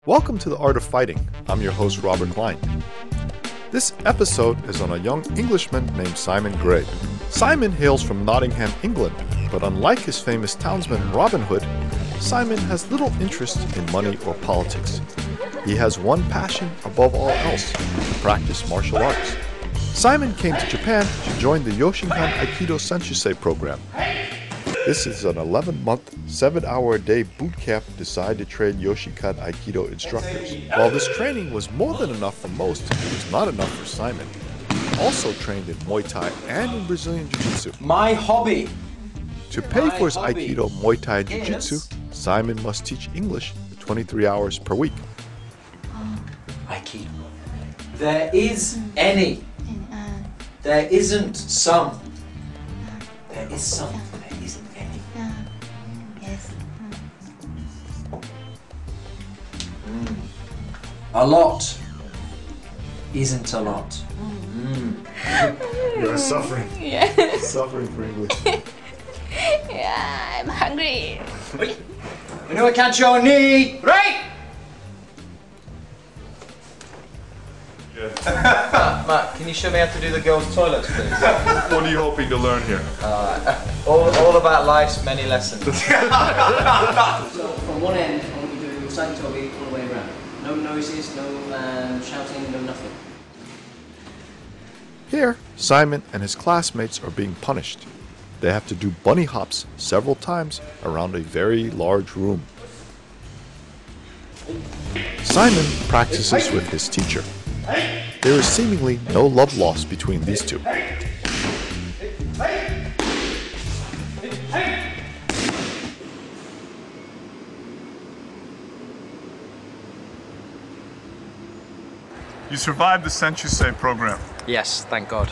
Welcome to The Art of Fighting. I'm your host, Robert Klein. This episode is on a young Englishman named Simon Gray. Simon hails from Nottingham, England, but unlike his famous townsman Robin Hood, Simon has little interest in money or politics. He has one passion above all else: to practice martial arts. Simon came to Japan to join the Yoshinkan Aikido Senshusei program. This is an 11-month, 7-hour-a-day boot camp designed to train Yoshinkan Aikido instructors. While this training was more than enough for most, it was not enough for Simon. He also trained in Muay Thai and in Brazilian Jiu-Jitsu. My hobby! To pay for his Aikido, Muay Thai, and Jiu-Jitsu, Simon must teach English 23 hours per week. Aikido. There is any. There isn't some. There is some. There isn't any. Yes. A lot isn't a lot. You're suffering. Yeah. Suffering for English. Yeah, I'm hungry. You know, I can't show a knee, right? Matt, can you show me how to do the girls' toilets, please? What are you hoping to learn here? All about life's many lessons. So from one end, I want you to do side toby all the way around. No noises, no shouting, no nothing. Here, Simon and his classmates are being punished. They have to do bunny hops several times around a very large room. Simon practices with his teacher. There is seemingly no love lost between these two. You survived the Senshusei program. Yes, thank God.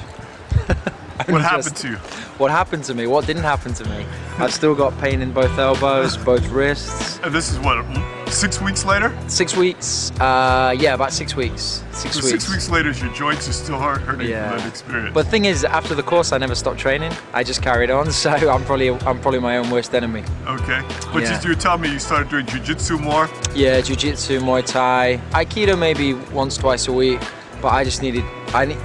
What happened to you? What happened to me? What didn't happen to me? I've still got pain in both elbows, both wrists. And this is what, 6 weeks later? 6 weeks. Yeah, about 6 weeks. So 6 weeks later, your joints are still hurting Yeah. from that experience. But the thing is, after the course, I never stopped training. I just carried on. So I'm probably my own worst enemy. Okay. But Yeah. you were telling me you started doing jiu-jitsu more. Yeah, jiu-jitsu, Muay Thai, Aikido maybe once, twice a week. But I just needed.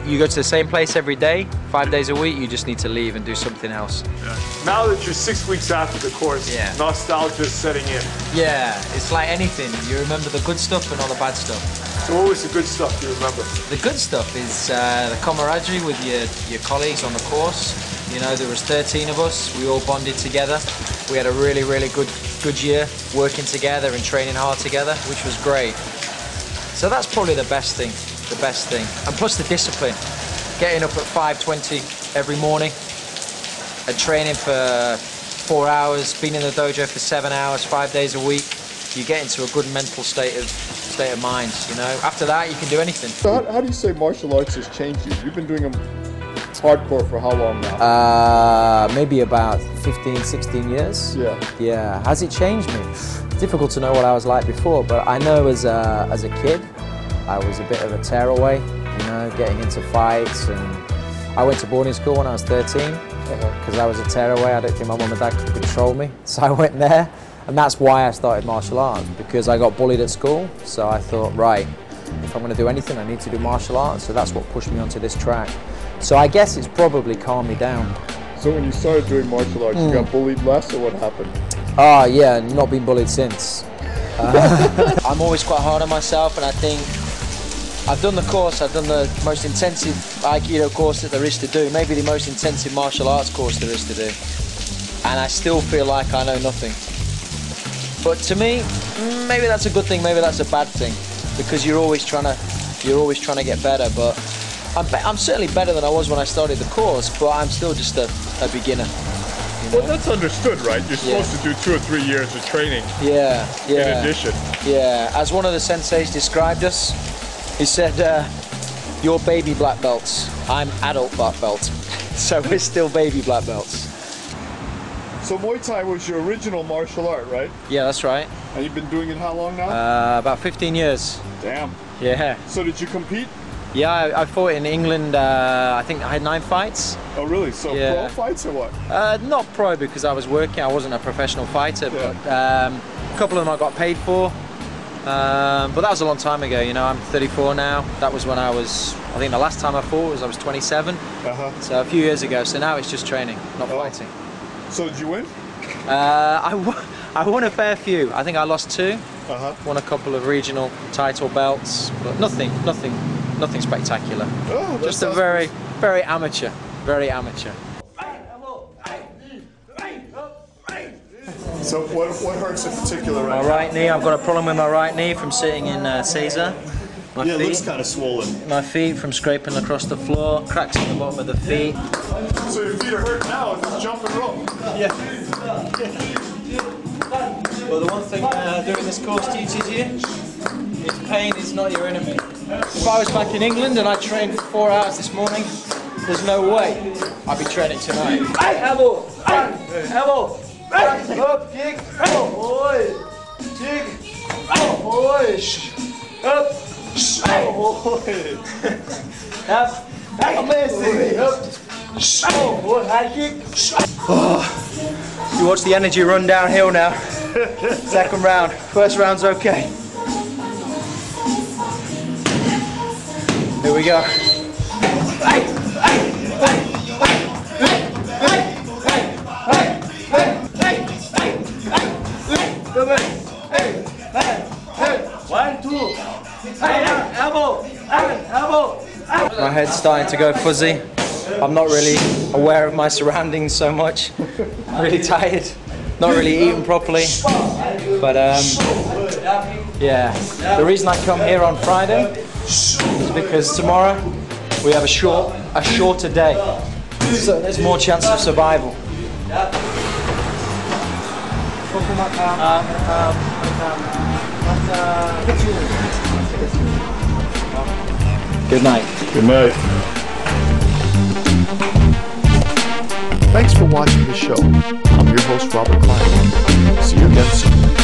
You go to the same place every day, 5 days a week. You just need to leave and do something else. Yeah. Now that you're 6 weeks after the course, Yeah. nostalgia is setting in. Yeah, it's like anything. You remember the good stuff but not the bad stuff. So what was the good stuff you remember? The good stuff is the camaraderie with your colleagues on the course. You know, there was 13 of us. We all bonded together. We had a really good year working together and training hard together, which was great. So that's probably the best thing. And plus the discipline. Getting up at 5:20 every morning and training for 4 hours, being in the dojo for 7 hours, 5 days a week. You get into a good mental state of mind, you know. After that, you can do anything. So how do you say martial arts has changed you? You've been doing them hardcore for how long now? Maybe about 15, 16 years. Yeah. Yeah. Has it changed me? It's difficult to know what I was like before, but I know as a kid, I was a bit of a tearaway, you know, getting into fights, and I went to boarding school when I was 13 because I was a tearaway. I don't think my mum and dad could control me, so I went there, and that's why I started martial arts, because I got bullied at school. So I thought, right, if I'm going to do anything, I need to do martial arts. So that's what pushed me onto this track. So I guess it's probably calmed me down. So when you started doing martial arts, you got bullied less, or what happened? Oh yeah, not been bullied since. I'm always quite hard on myself, and I think I've done the course, I've done the most intensive Aikido course that there is to do, maybe the most intensive martial arts course there is to do. And I still feel like I know nothing. But to me, maybe that's a good thing, maybe that's a bad thing, because you're always trying to get better. But I'm certainly better than I was when I started the course, but I'm still just a beginner. You know? Well, that's understood, right? You're supposed to do 2 or 3 years of training Yeah. in addition. Yeah, as one of the senseis described us, he said, you're baby black belts, I'm adult black belt. So we're still baby black belts. So Muay Thai was your original martial art, right? Yeah, that's right. And you've been doing it how long now? About 15 years. Damn. Yeah. So did you compete? Yeah, I fought in England, I think I had 9 fights. Oh really? So Yeah. pro fights or what? Not pro because I was working, I wasn't a professional fighter, Yeah. but a couple of them I got paid for. But that was a long time ago, you know. I'm 34 now. That was when I think the last time I fought was I was 27. So a few years ago. So now it's just training, not fighting. So did you win? I won a fair few. I think I lost 2. Won a couple of regional title belts, but nothing spectacular. Oh, just a very amateur, very amateur. So what hurts in particular My right knee, I've got a problem with my right knee from sitting in Caesar. My Yeah, it feet, looks kind of swollen. my feet from scraping across the floor, cracks in the bottom of the feet. So your feet are hurt now if it's jump and rope. Yeah. But the one thing doing this course teaches you is pain is not your enemy. If I was back in England and I trained for 4 hours this morning, there's no way I'd be training tonight. Elbow! Elbow! Up, kick! Oi! Kick! Oi! Up! Oi! Up! Amazing! Up! High kick! You watch the energy run downhill now. Second round. First round's okay. Here we go. My head's starting to go fuzzy. I'm not really aware of my surroundings so much. I'm really tired. Not really eating properly. But yeah, the reason I come here on Friday is because tomorrow we have a shorter day. So there's more chance of survival. Good night. Good night. Thanks for watching the show. I'm your host, Robert Klein. See you again soon.